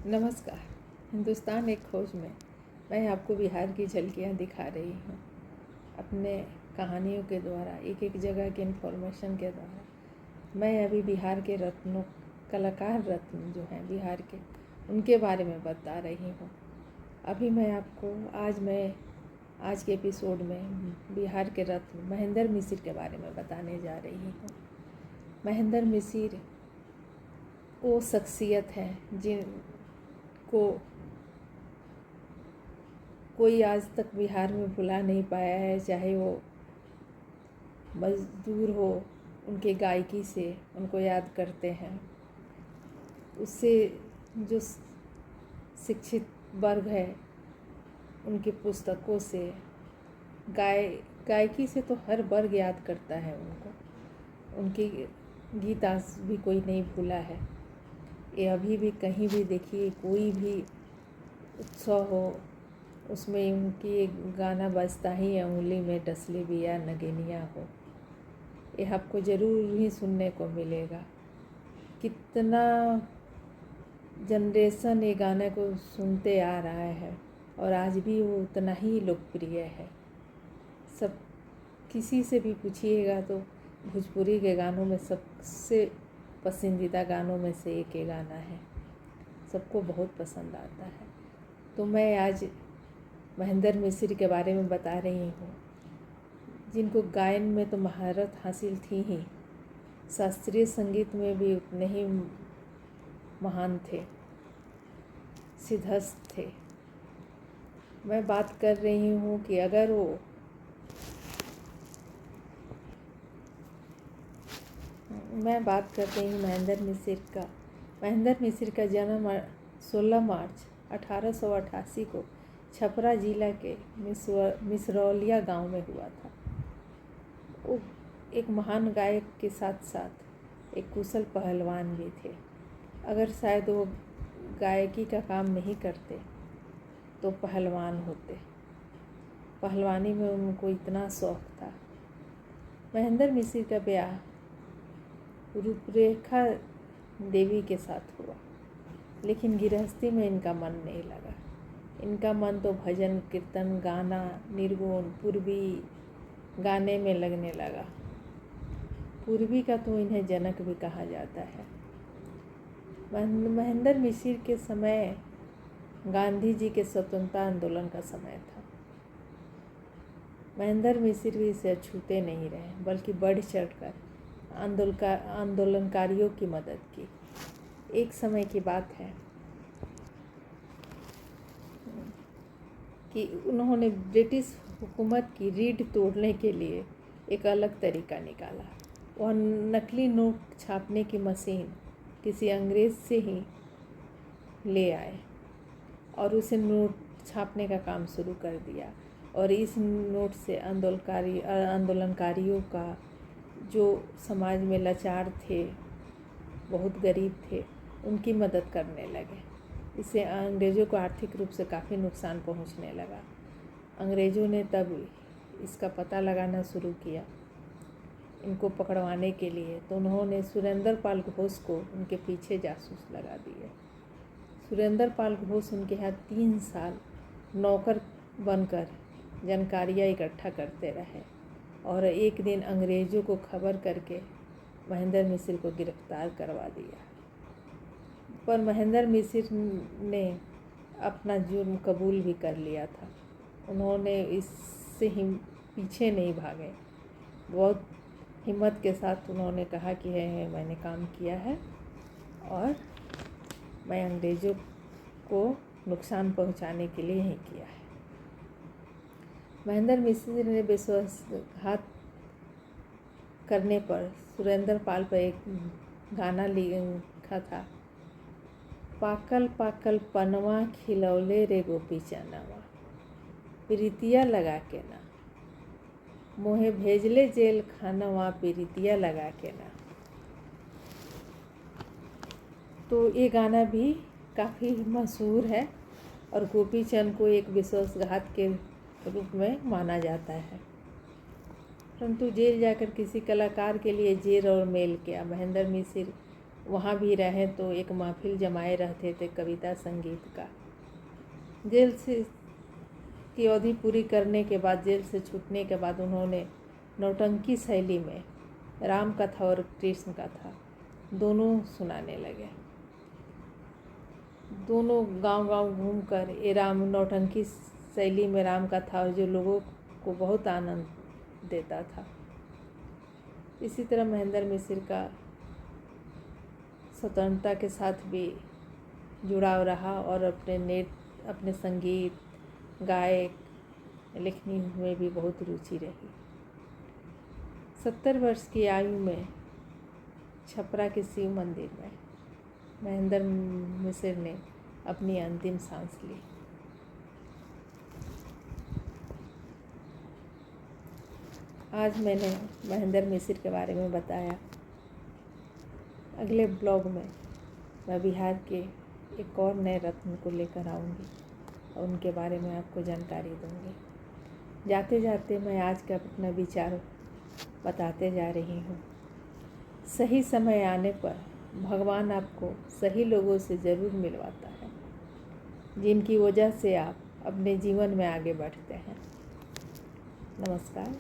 नमस्कार। हिंदुस्तान एक खोज में मैं आपको बिहार की झलकियाँ दिखा रही हूँ अपने कहानियों के द्वारा, एक एक जगह के इन्फॉर्मेशन के द्वारा। मैं अभी बिहार के रत्नों, कलाकार रत्न जो हैं बिहार के, उनके बारे में बता रही हूँ। अभी मैं आपको आज के एपिसोड में बिहार के रत्न महेंद्र मिसिर के बारे में बताने जा रही हूँ। महेंद्र मिसिर वो शख्सियत है जिनको कोई आज तक बिहार में भुला नहीं पाया है। चाहे वो मजदूर हो, उनके गायकी से उनको याद करते हैं। उससे जो शिक्षित वर्ग है उनकी पुस्तकों से, गायकी से तो हर वर्ग याद करता है उनको। उनकी गीत आज भी कोई नहीं भूला है। ये अभी भी कहीं भी देखिए, कोई भी उत्सव हो उसमें उनकी एक गाना बजता ही है, उंगली में डसली बिया नगेनिया हो। ये आपको ज़रूर ही सुनने को मिलेगा। कितना जनरेशन ये गाने को सुनते आ रहा है और आज भी वो उतना ही लोकप्रिय है। सब किसी से भी पूछिएगा तो भोजपुरी के गानों में सबसे पसंदीदा गानों में से एक ये गाना है, सबको बहुत पसंद आता है। तो मैं आज महेंद्र मिसिर के बारे में बता रही हूँ, जिनको गायन में तो महारत हासिल थी ही, शास्त्रीय संगीत में भी उतने ही महान थे, सिद्धहस्त थे। मैं बात कर रही हूँ कि अगर मैं बात कर रही हूँ महेंद्र मिसिर का। महेंद्र मिसिर का जन्म 16 मार्च 1888 को छपरा जिला के मिसरौलिया गांव में हुआ था। वो एक महान गायक के साथ साथ एक कुशल पहलवान भी थे। अगर शायद वो गायकी का काम नहीं करते तो पहलवान होते। पहलवानी में उनको इतना शौक़ था। महेंद्र मिसिर का ब्याह रूपरेखा देवी के साथ हुआ, लेकिन गृहस्थी में इनका मन नहीं लगा। इनका मन तो भजन कीर्तन, गाना, निर्गुण, पूर्वी गाने में लगने लगा। पूर्वी का तो इन्हें जनक भी कहा जाता है। महेंद्र मिसिर के समय गांधी जी के स्वतंत्रता आंदोलन का समय था। महेंद्र मिसिर भी इसे छूते नहीं रहे, बल्कि बढ़ चढ़कर आंदोलनकारियों की मदद की। एक समय की बात है कि उन्होंने ब्रिटिश हुकूमत की रीढ़ तोड़ने के लिए एक अलग तरीका निकाला। वह नकली नोट छापने की मशीन किसी अंग्रेज़ से ही ले आए और उसे नोट छापने का काम शुरू कर दिया। और इस नोट से आंदोलनकारियों का, जो समाज में लाचार थे, बहुत गरीब थे, उनकी मदद करने लगे। इससे अंग्रेज़ों को आर्थिक रूप से काफ़ी नुकसान पहुंचने लगा। अंग्रेज़ों ने तब इसका पता लगाना शुरू किया इनको पकड़वाने के लिए। तो उन्होंने सुरेंद्र पाल घोष को उनके पीछे जासूस लगा दिए। सुरेंद्र पाल घोष उनके यहाँ 3 साल नौकर बनकर जानकारियाँ इकट्ठा करते रहे और एक दिन अंग्रेज़ों को खबर करके महेंद्र मिसिर को गिरफ्तार करवा दिया। पर महेंद्र मिसिर ने अपना जुर्म कबूल भी कर लिया था। उन्होंने इससे ही पीछे नहीं भागे। बहुत हिम्मत के साथ उन्होंने कहा कि है मैंने काम किया है और मैं अंग्रेज़ों को नुकसान पहुंचाने के लिए ही किया है। महेंद्र मिसिर ने विश्वासघात करने पर सुरेंद्र पाल पर एक गाना लिखा था, पाकल पाकल पनवा खिलौले रे गोपी चनवा, प्रीतिया लगा के ना, मोहे भेजले जेल खानवा, प्रीतिया लगा के ना। तो ये गाना भी काफ़ी मशहूर है और गोपी चंद को एक विश्वासघात के रूप में माना जाता है। परंतु जेल जाकर किसी कलाकार के लिए जेल और मेल किया। महेंद्र मिसिर वहाँ भी रहे तो एक महफिल जमाए रहते थे कविता संगीत का। जेल से की अवधि पूरी करने के बाद, जेल से छूटने के बाद उन्होंने नौटंकी शैली में राम कथा और कृष्ण कथा दोनों सुनाने लगे। दोनों गांव-गांव घूमकर ये राम नौटंकी शैली में राम कथा, और जो लोगों को बहुत आनंद देता था। इसी तरह महेंद्र मिश्र का स्वतंत्रता के साथ भी जुड़ाव रहा और अपने संगीत, गायक, लिखनी में भी बहुत रुचि रही। 70 वर्ष की आयु में छपरा के शिव मंदिर में महेंद्र मिश्र ने अपनी अंतिम सांस ली। आज मैंने महेंद्र मिश्र के बारे में बताया। अगले ब्लॉग में मैं बिहार के एक और नए रत्न को लेकर आऊँगी और उनके बारे में आपको जानकारी दूँगी। जाते जाते मैं आज का अपना विचार बताते जा रही हूँ। सही समय आने पर भगवान आपको सही लोगों से ज़रूर मिलवाता है, जिनकी वजह से आप अपने जीवन में आगे बढ़ते हैं। नमस्कार।